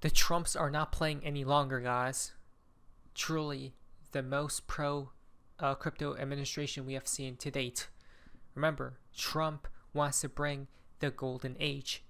The Trumps are not playing any longer, guys. Truly, the most pro crypto administration we have seen to date. Remember, Trump wants to bring the golden age,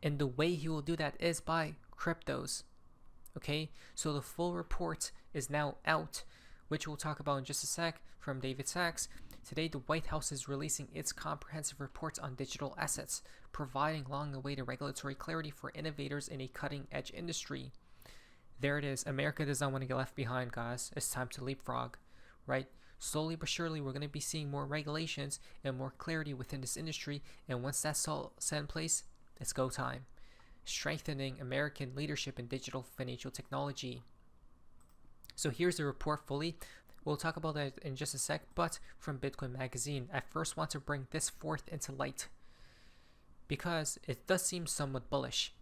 and the way he will do that is by cryptos. Okay, so the full report is now out, which we'll talk about in just a sec, from David Sachs. Today, the White House is releasing its comprehensive reports on digital assets, providing long-awaited regulatory clarity for innovators in a cutting-edge industry. There it is. America does not want to get left behind, guys. It's time to leapfrog, right? Slowly but surely, we're going to be seeing more regulations and more clarity within this industry. And once that's all set in place, it's go time. Strengthening American leadership in digital financial technology. So here's the report fully. We'll talk about that in just a sec, but from Bitcoin Magazine, I first want to bring this forth into light because it does seem somewhat bullish.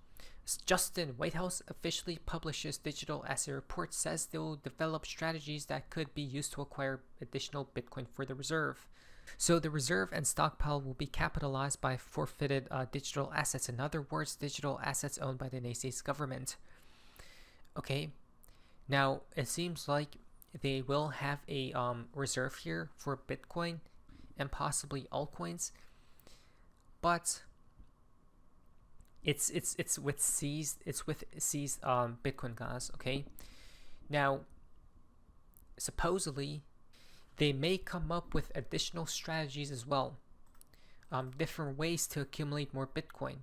Justin, White House officially publishes digital asset report, says they will develop strategies that could be used to acquire additional Bitcoin for the reserve. So the reserve and stockpile will be capitalized by forfeited digital assets. In other words, digital assets owned by the United States government. Okay, now it seems like they will have a reserve here for Bitcoin and possibly altcoins, but it's with seized Bitcoin, guys. Okay, now supposedly they may come up with additional strategies as well, different ways to accumulate more Bitcoin,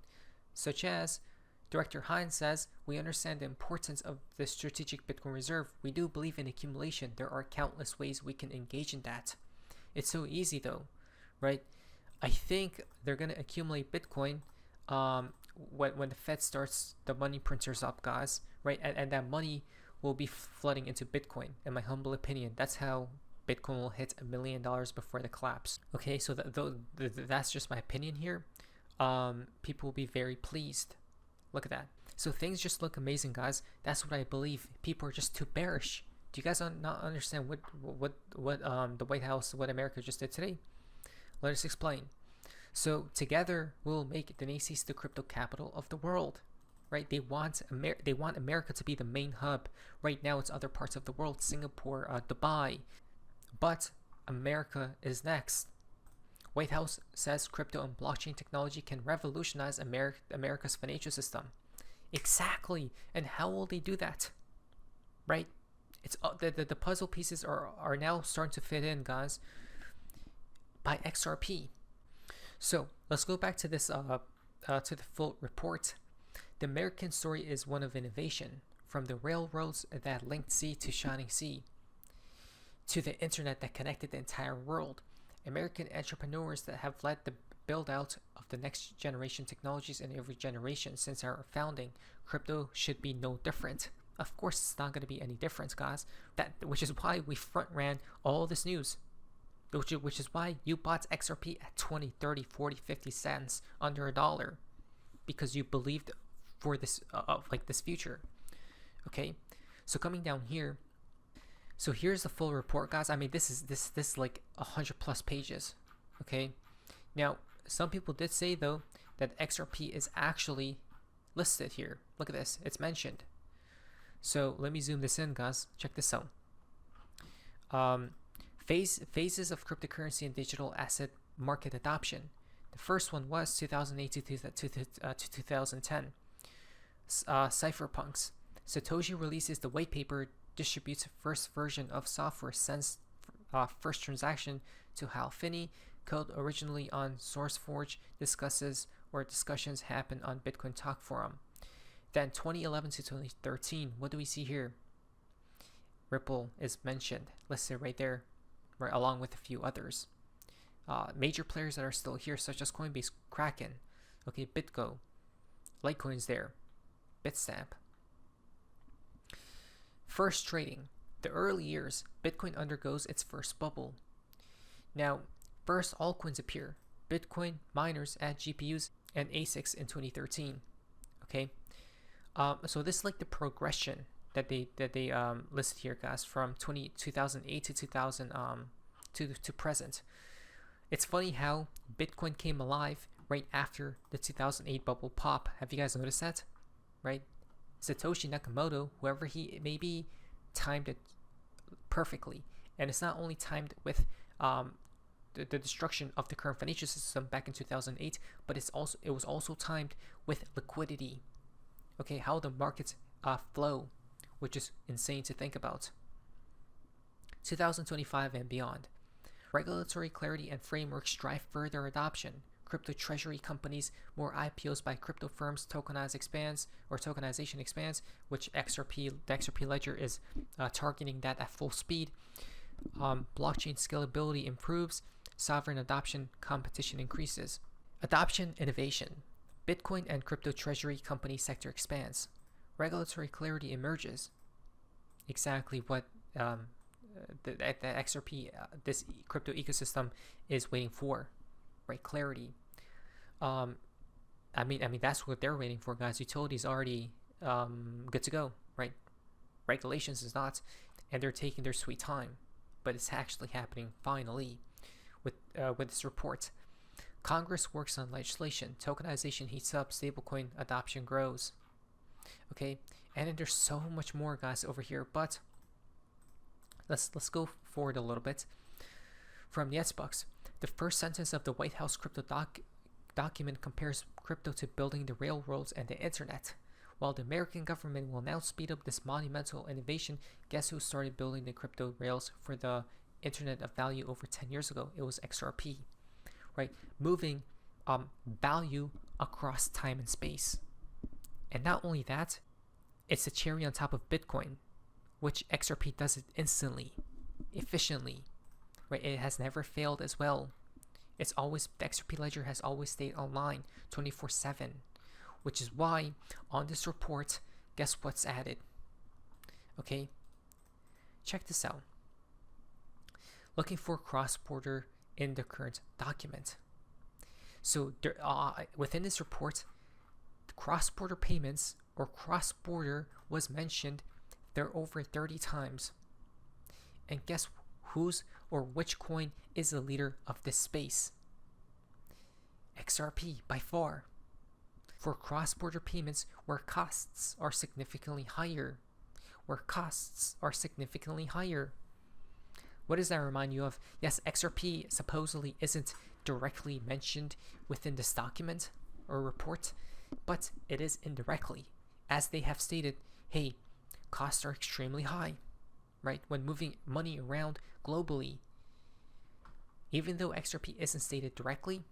such as Director Hines says, we understand the importance of the strategic Bitcoin reserve. We do believe in accumulation. There are countless ways we can engage in that. It's so easy though, right? I think they're going to accumulate Bitcoin when the Fed starts the money printers up, guys, right? And that money will be flooding into Bitcoin, in my humble opinion. That's how Bitcoin will hit $1 million before the collapse. Okay, so that's just my opinion here. People will be very pleased. Look at that. So things just look amazing, guys. That's what I believe. People are just too bearish. Do you guys not understand what the White House, what America just did today? Let us explain. So together we'll make the United States the crypto capital of the world, right? They want America to be the main hub. Right now it's other parts of the world, Singapore, Dubai, but America is next. White House says crypto and blockchain technology can revolutionize America's financial system. Exactly. And how will they do that? Right? It's the puzzle pieces are now starting to fit in, guys, by XRP. So let's go back to this to the full report. The American story is one of innovation, from the railroads that linked sea to shining sea, to the internet that connected the entire world. American entrepreneurs that have led the build out of the next generation technologies in every generation since our founding. Crypto should be no different. Of course, it's not going to be any different, guys. Which is why we front ran all this news. Which is why you bought XRP at 20, 30, 40, 50 cents, under $1, because you believed for this this future. Okay, so coming down here. So here's the full report, guys. I mean, this is like 100+ pages. Okay, now some people did say though that XRP is actually listed here. Look at this, it's mentioned. So let me zoom this in, guys. Check this out. Phases of cryptocurrency and digital asset market adoption. The first one was 2008 to 2010. Cypherpunks. Satoshi releases the white paper, distributes first version of software, sends first transaction to Hal Finney. Code originally on SourceForge, discussions happen on Bitcoin Talk Forum. Then 2011 to 2013, what do we see here? Ripple is mentioned, listed right there, right along with a few others. Major players that are still here, such as Coinbase, Kraken, okay, BitGo, Litecoin's there, Bitstamp. First trading. The early years, Bitcoin undergoes its first bubble. Now, first altcoins appear. Bitcoin miners add GPUs and ASICs in 2013. Okay, so this is like the progression that they listed here, guys, from 2008 to 2000 to present. It's funny how Bitcoin came alive right after the 2008 bubble pop. Have you guys noticed that? Right? Satoshi Nakamoto, whoever he may be, timed it perfectly. And it's not only timed with the destruction of the current financial system back in 2008, but it was also timed with liquidity. Okay, how the markets flow, which is insane to think about. 2025 and beyond. Regulatory clarity and frameworks drive further adoption. Crypto treasury companies, more IPOs by crypto firms, tokenization expands, which the XRP ledger is targeting that at full speed. Blockchain scalability improves, sovereign adoption competition increases. Adoption innovation. Bitcoin and crypto treasury company sector expands. Regulatory clarity emerges. Exactly what the XRP, this crypto ecosystem, is waiting for, right? Clarity. I mean that's what they're waiting for, guys. Utilities already good to go, right? Regulations is not, and they're taking their sweet time, but it's actually happening finally with this report. Congress works on legislation. Tokenization heats up. Stablecoin adoption grows. Okay, and then there's so much more, guys, over here, but let's go forward a little bit. From the Xbox, the first sentence of the White House crypto document compares crypto to building the railroads and the internet. While the American government will now speed up this monumental innovation, guess who started building the crypto rails for the Internet of Value over 10 years ago? It was XRP, right? Moving value across time and space. And not only that, it's a cherry on top of Bitcoin, which XRP does it instantly, efficiently, right? It has never failed as well. The XRP ledger has always stayed online 24/7, which is why on this report, guess what's added? Okay, check this out. Looking for cross-border in the current document. So within this report, cross-border payments or cross-border was mentioned there over 30 times. And guess whose or which coin is the leader of this space? XRP by far. For cross-border payments where costs are significantly higher. What does that remind you of? Yes, XRP supposedly isn't directly mentioned within this document or report, but it is indirectly, as they have stated, hey, costs are extremely high, right? When moving money around globally. Even though XRP isn't stated directly,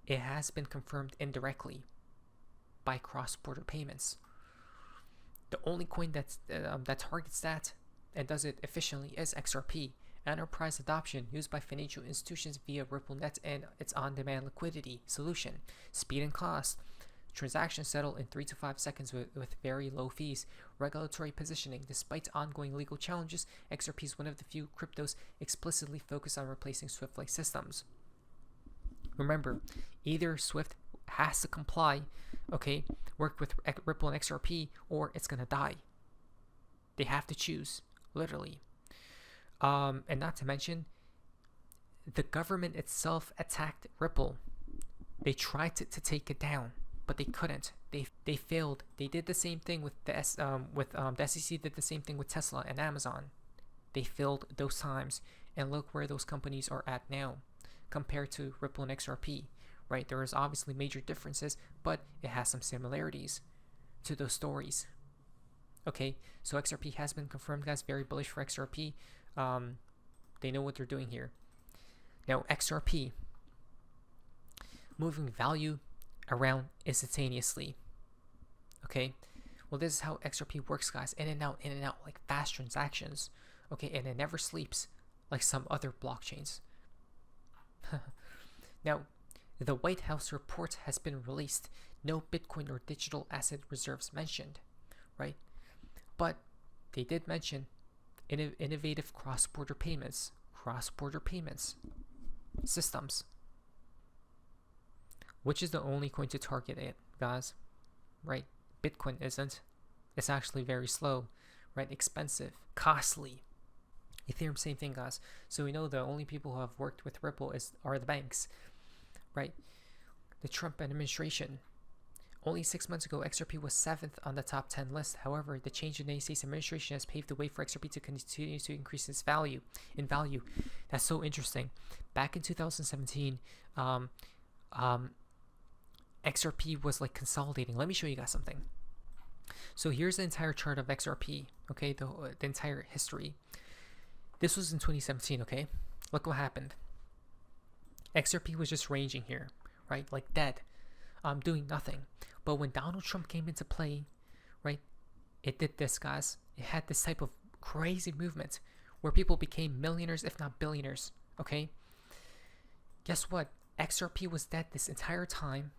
it has been confirmed indirectly by cross-border payments. The only coin that targets that and does it efficiently is XRP. Enterprise adoption used by financial institutions via RippleNet and its on-demand liquidity solution. Speed and cost. Transactions settle in 3 to 5 seconds with very low fees. Regulatory positioning. Despite ongoing legal challenges, XRP is one of the few cryptos explicitly focused on replacing SWIFT-like systems. Remember, either SWIFT has to comply, okay, work with Ripple and XRP, or it's gonna die. They have to choose, literally. And not to mention, the government itself attacked Ripple. They tried to take it down, but they couldn't. They failed. They did the same thing with the SEC did the same thing with Tesla and Amazon. They failed those times, and look where those companies are at now, compared to Ripple and XRP. Right? There is obviously major differences, but it has some similarities to those stories. Okay, so XRP has been confirmed, guys. Very bullish for XRP. They know what they're doing here. Now, XRP moving value around instantaneously. Okay, well, this is how XRP works, guys. In and out, like fast transactions. Okay, and it never sleeps like some other blockchains. Now, the White House report has been released. No Bitcoin or digital asset reserves mentioned, right? But they did mention innovative cross-border payments systems. Which is the only coin to target it, guys? Right? Bitcoin isn't. It's actually very slow, right? Expensive, costly. Ethereum, same thing, guys. So we know the only people who have worked with Ripple are the banks, right? The Trump administration Only 6 months ago, XRP was 7th on the top 10 list. However, the change in the United States administration has paved the way for XRP to continue to increase its value. That's so interesting. Back in 2017, XRP was like consolidating. Let me show you guys something. So here's the entire chart of XRP, okay, the entire history. This was in 2017, okay? Look what happened. XRP was just ranging here, right? Like dead, doing nothing. But when Donald Trump came into play, right, it did this, guys. It had this type of crazy movement where people became millionaires, if not billionaires, okay? Guess what? XRP was dead this entire time,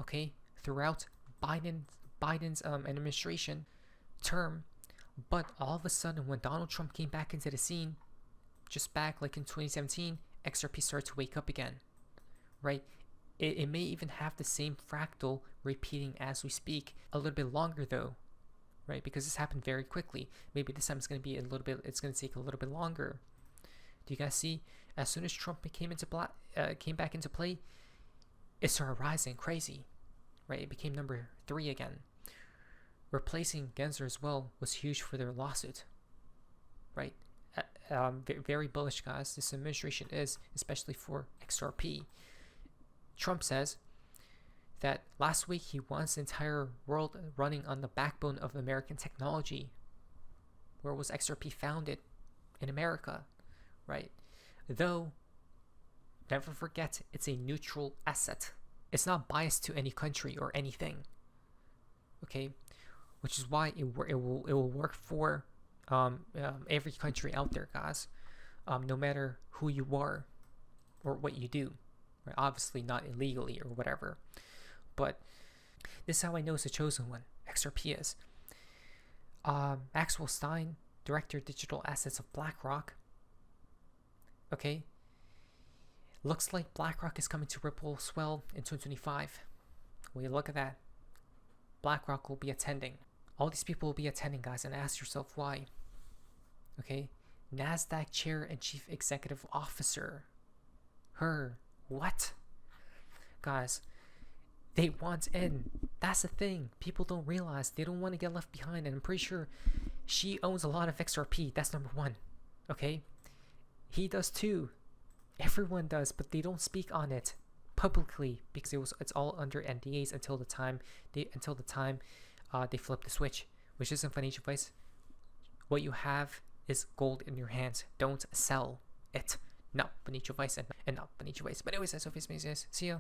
okay, throughout Biden's administration term. But all of a sudden, when Donald Trump came back into the scene, just back like in 2017, XRP started to wake up again, right? It may even have the same fractal repeating as we speak, a little bit longer though, right? Because this happened very quickly. Maybe this time it's going to be it's going to take a little bit longer. Do you guys see? As soon as Trump came back into play, it started rising crazy, right? It became number 3 again. Replacing Gensler as well was huge for their lawsuit, right? Very bullish, guys. This administration is, especially for XRP. Trump says that last week he wants the entire world running on the backbone of American technology. Where was XRP founded? In America, right? Though, never forget, it's a neutral asset. It's not biased to any country or anything, okay? Which is why it will work for every country out there, guys, no matter who you are or what you do. Right? Obviously not illegally or whatever, but this is how I know it's a chosen one. XRP is. Maxwell Stein, Director of Digital Assets of BlackRock. Okay, looks like BlackRock is coming to Ripple Swell in 2025. When you look at that, BlackRock will be attending. All these people will be attending, guys, and ask yourself why. Okay, NASDAQ Chair and Chief Executive Officer. Her. What? Guys, they want in. That's the thing. People don't realize. They don't want to get left behind. And I'm pretty sure she owns a lot of XRP. That's number 1. Okay? He does too. Everyone does, but they don't speak on it publicly because it's all under NDAs until the time they flip the switch, which isn't financial advice. What you have is gold in your hands. Don't sell it. Not financial advice and not financial advice. But anyways, that's all. See ya.